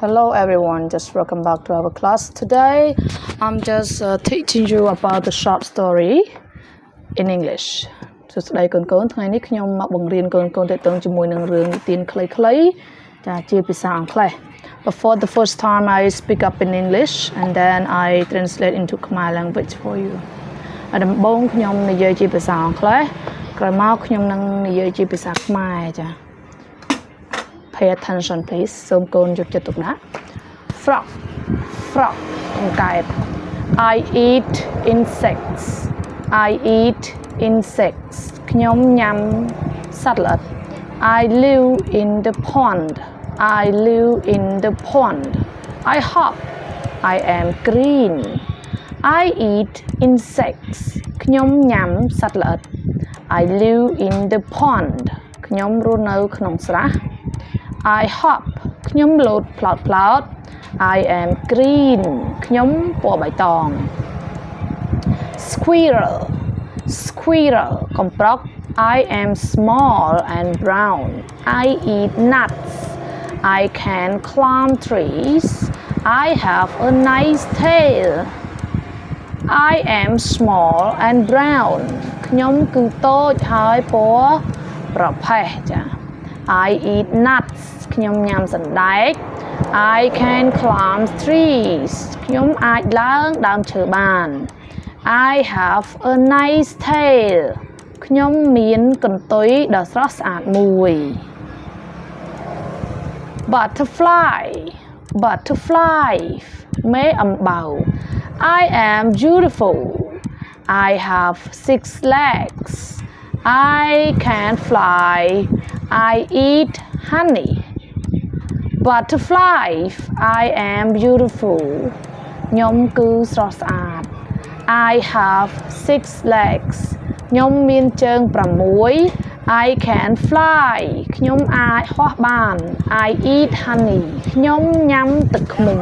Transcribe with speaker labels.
Speaker 1: Hello everyone, just welcome back to our class. Today I'm just teaching you about the short story in English. So today conថ្ងៃនេះខ្ញុំមកបង្រៀនកូនៗទាក់ទងជាមួយនឹងរឿងនិទានខ្លីៗចាជាភាសាអង់គ្លេស Before the first time I speak up in English and then I translate into Khmer language for you. ដំបូងខ្ញុំនិយាយជាភាសាអង់គ្លេសក្រោយមកខ្ញុំនឹងនិយាយជាភាសាខ្មែរចា Pay attention please សូមកូនយកចិត្តទុកដាក់ Frog កង្កែប I eat insects ខ្ញុំញ៉ាំសត្វល្អិត I live in the pond I hop I am green I eat insects ខ្ញុំញ៉ាំសត្វល្អិត I live in the pond ខ្ញុំរស់នៅក្នុងស្រះ I hop ខ្ញុំលោតផ្លោត I am green ខ្ញុំពណ៌បៃតង Squirrel កំប្រុក I am small and brown I eat nuts I can climb trees I have a nice tail I am small and brown ខ្ញុំគឺតូចហើយពណ៌ប្រផេះចា I eat nuts ខ្ញុំញ៉ាំសណ្ដែក I can climb trees ខ្ញុំអាចឡើងដើមឈើបាន I have a nice tail ខ្ញុំមានកន្ទុយដ៏ស្រស់ស្អាតមួយ Butterfly មេអំបៅ I am beautiful I have 6 legs I can fly I eat honey Butterfly I am beautiful ខ្ញុំគឺស្រស់ស្អាត I have 6 legs ខ្ញុំមានជើង6 I can fly ខ្ញុំអាចហោះបាន I eat honey ខ្ញុំញ៉ាំទឹកឃ្មុំ